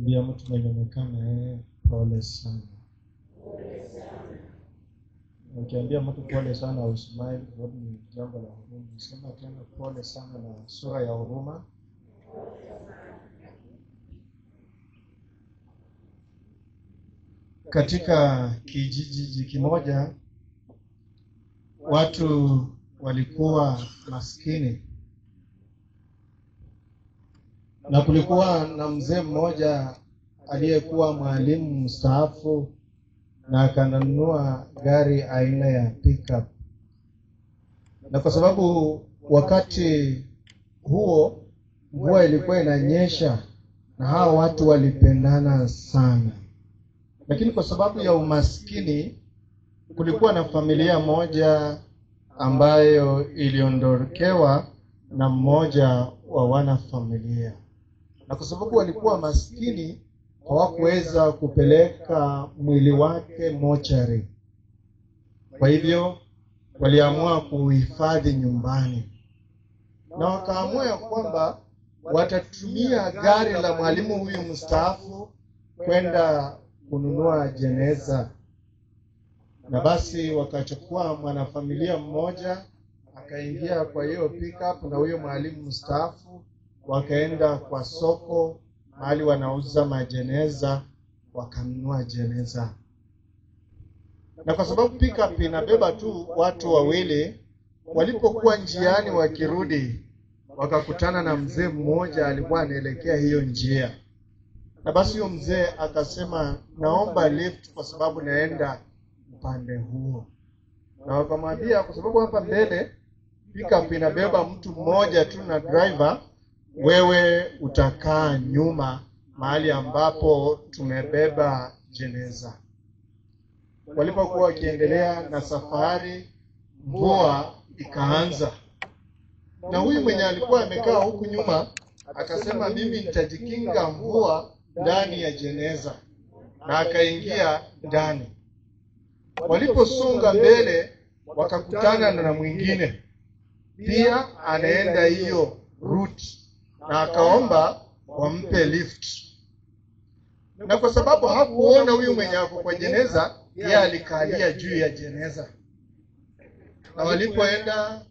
Ndio mtu mwenye onekana pole sana. Ukiambia mtu pole sana usimai, sababu ni jambo la huruma. Sema tena pole sana na sura ya huruma. Katika kijiji kimoja watu walikuwa maskini, na kulikuwa na mzee mmoja aliyekuwa mwalimu mstaafu, na akanunua gari aina ya pickup. Na kwa sababu wakati huo mvua ilikuwa inanyesha na hao watu walipendana sana, lakini kwa sababu ya umaskini kulikuwa na familia moja ambayo iliondokewa na mmoja wa wana familia, na kwa sababu walikuwa maskini hawakuweza kupeleka mwili wake mochari. Kwa hivyo waliamua kuhifadhi nyumbani, na wakaamua ya kwamba watatumia gari la mwalimu huyu mstaafu kwenda kununua jeneza. Na basi wakachukua mwanafamilia mmoja, akaingia kwa hiyo pickup na huyo mwalimu mstaafu, wakaenda kwa soko mahali wanauza majeneza, wakanunua jeneza. Na kwa sababu pickup inabeba tu watu wawili, walipokuwa njiani wakirudi wakakutana na mzee mmoja alikuwa anaelekea hiyo njia. Na basi huyo mzee akasema, naomba lift kwa sababu naenda upande huo. Na wakamwambia, kwa sababu hapa mbele pickup inabeba mtu mmoja tu na driver, wewe utakaa nyuma mahali ambapo tumebeba jeneza. Walipokuwa wakiendelea na safari, mvua ikaanza. Na huyu mwenye alikuwa amekaa huku nyuma akasema, mimi nitajikinga mvua ndani ya jeneza, na akaingia ndani. Waliposonga mbele wakakutana na mwingine pia anaenda hiyo route, na akaomba wampe lift. Na kwa sababu hakuona huyu mwenye ako kwa jeneza, yeye alikalia juu ya jeneza. Na walipoenda,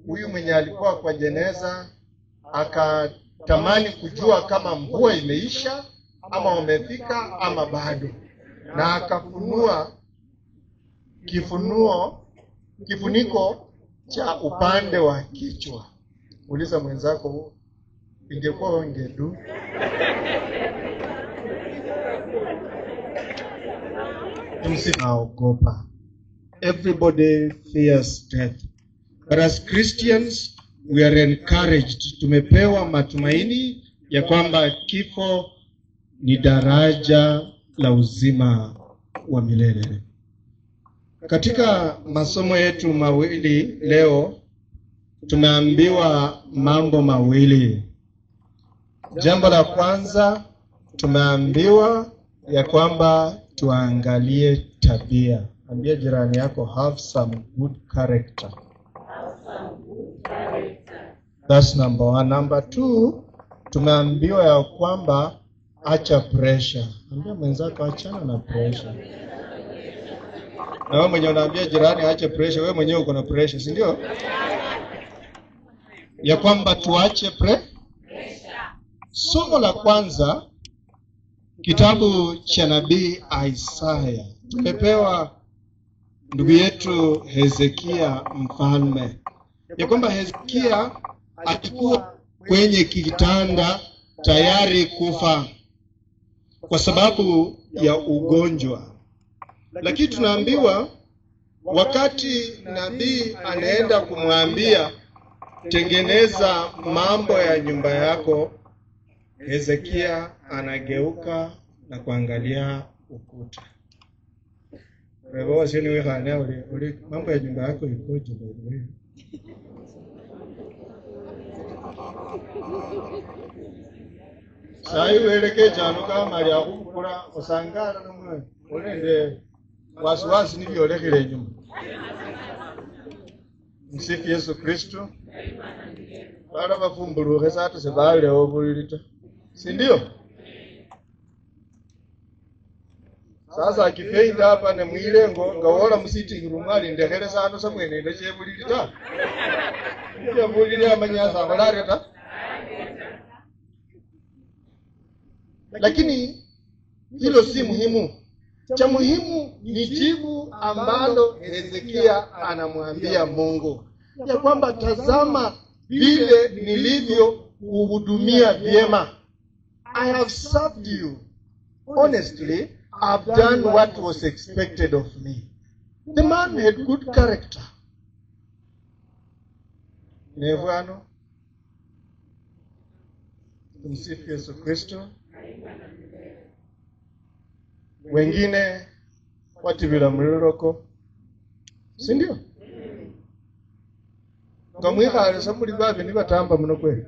huyu mwenye alikuwa kwa jeneza akatamani kujua kama mvua imeisha ama wamefika ama bado, na akafunua kifuniko cha upande wa kichwa. Uliza mwenzako, ingekuwa ungedu? Msinaogopa. Everybody fears death. But as Christians, we are encouraged. Tumepewa matumaini ya kwamba kifo ni daraja la uzima wa milele. Katika masomo yetu mawili leo tumeambiwa mambo mawili. Jambo la kwanza, tumeambiwa ya kwamba tuangalie tabia. Ambia jirani yako, have some good character. That's number one. Number two, tumeambiwa ya kwamba acha pressure. Ambia mwenzako, achana na pressure. Na wewe mwenye unaambia jirani acha pressure, wewe mwenyewe uko na pressure, si ndio? Ya kwamba tuache pressure. Somo la kwanza, kitabu cha nabii Isaya. Tumepewa ndugu yetu Hezekia mfalme, ya kwamba Hezekia alikuwa kwenye kitanda tayari kufa kwa sababu ya ugonjwa. Lakini tunaambiwa wakati nabii anaenda kumwambia tengeneza mambo ya nyumba yako, Hezekia anageuka na kuangalia ukuta. Wewe sio niwe hana ule mambo ya nyumba yako ikoje wewe? Sai weleke jano kama ali akukura osangara namwe olende wasiwasi nibyolekere nyuma. Msifu Yesu Kristo. Bala bafumbuluke satu sebale obulita. Si ndio? Sasa akifeida hapa na mwilengo ngawola msitting room ali ndekele sana samwene ndachebulili ta. Ya bulili amanyasa balare ta. Lakini hilo si muhimu. Cha muhimu ni jibu ambalo Hezekia anamwambia Mungu. Ya kwamba tazama vile nilivyo kuhudumia vyema. I have served you. Honestly, I've done what was expected of me. The man had good character. Nevano. Tumsifu Yesu Kristo. Wengine watibila mliloko. Si ndio? Ngamwihale samuli babe ni batamba muno kweli.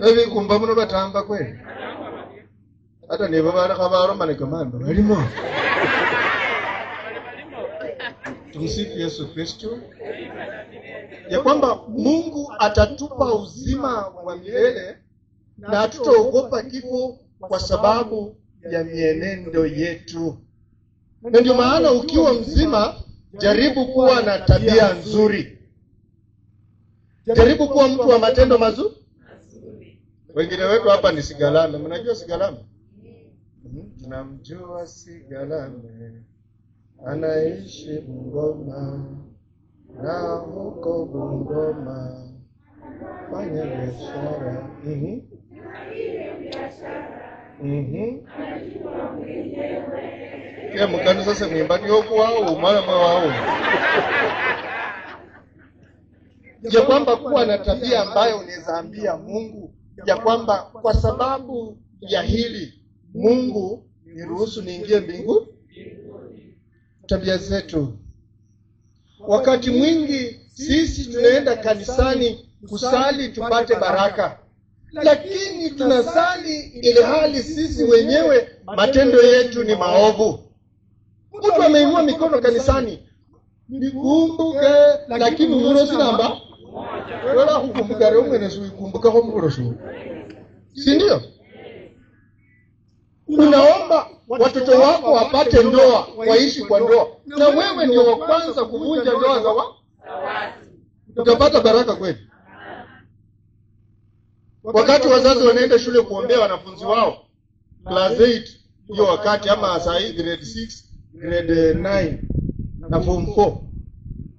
Ebi kumba muno batamba kweli. Hata ni baba kabaroma ni kamanda. Walimo. Tumsifu Yesu Kristo. Ya kwamba Mungu atatupa uzima wa milele na hatutaogopa kifo kwa sababu ya mienendo yetu. Na ndio maana ukiwa mzima, jaribu kuwa na tabia nzuri. Jaribu kuwa mtu wa matendo mazuri. Wengine wetu hapa ni Sigalame. Mnajua Sigalame? Tunamjua Sigalame. Anaishi Bungoma. Na huko Bungoma fanya biashara. Ya mkani sasa mwimbani yoku wao mwana mwa wao. Ya kwamba kuwa na tabia ambayo unaweza ambia Mungu ya kwamba kwa sababu ya hili Mungu niruhusu niingie mbinguni. Tabia zetu. Wakati mwingi sisi tunaenda kanisani kusali tupate baraka. Lakini tunasali ile hali sisi wenyewe matendo yetu ni maovu. Mtu ameinua mikono kanisani, nikumbuke, lakini urosi namba wala hukumbuka leo mwenesu ikumbuka kwa mrosu. Si ndio? Unaomba watoto wako wapate ndoa, waishi kwa ndoa. Na wewe ndio wa kwanza kuvunja ndoa za watu. Utapata baraka kweli? Wakati wazazi wanaenda shule kuombea wanafunzi wao class 8 hiyo wakati ama saa hii grade 6, grade 9 na form 4.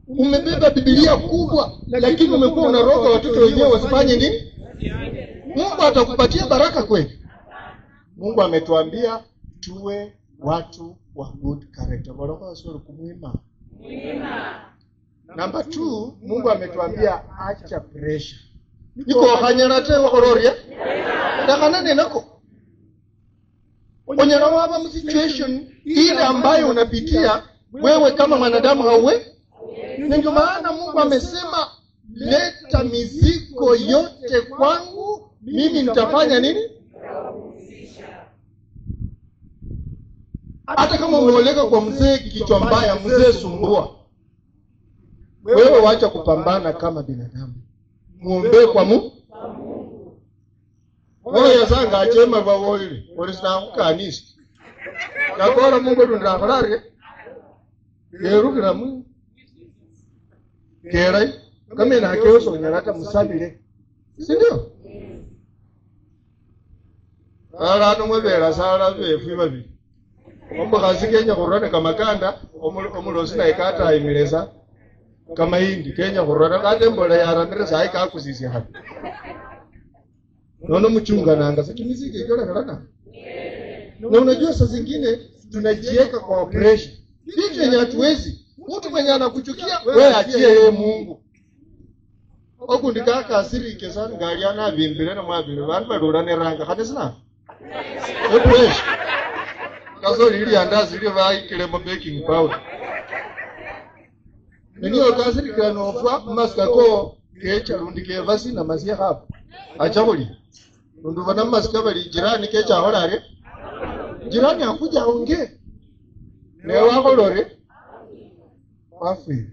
Umebeba Biblia kubwa lakini umekuwa unaroga watoto wenyewe wasifanye nini? Mungu atakupatia baraka kweli? Mungu ametuambia tuwe watu wa good character. Baraka sio kumwima. Number 2, Mungu ametuambia acha pressure. Niko hanyarate wakororia. Ndakanane nako. Onyara waba mu situation ile ambayo unapitia wewe kama mwanadamu hauwe. Ndio maana Mungu amesema leta mizigo yote kwangu, mimi nitafanya nini? Hata kama umeoleka kwa mzee kichwa mbaya, mzee sumbua. Wewe waacha kupambana kama binadamu. Muombe kwa Mungu. Wewe yasanga achema vao ile. Walisanga kanisa. Nakora Mungu tundafarare. Yerukira Mungu. Kerai kama ina hakeoso nyarata musabire. Si ndio? Ala no mwebera sala befu babi. Ombo kazikenya kurone kama kanda omulosi na ikata imireza. Kama hindi Kenya kurara kate mbola yaramire sai ka kusisi hapo. Nono mchunga nanga sasa kimiziki ikora karana. Na unajua saa zingine tunajiweka kwa pressure. Kitu yenye hatuwezi. Mtu mwenye anakuchukia wewe achie yeye Mungu. Okundika kasiri kesana galiana bimbire na mabire bantu badurane ranga kate sina. Ekwes. Kazo lili andazi lili vai kilemo baking powder. Niyo kasiri kana ofwa maskako kecha rundike vasi na masia hapo. Achakuli. Ndio bana maskabali jirani kecha horare. Jirani akuja aongee. Leo wako lore. Wafi.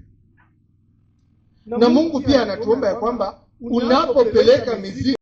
Na Mungu pia anatuomba ya kwamba unapopeleka mizigo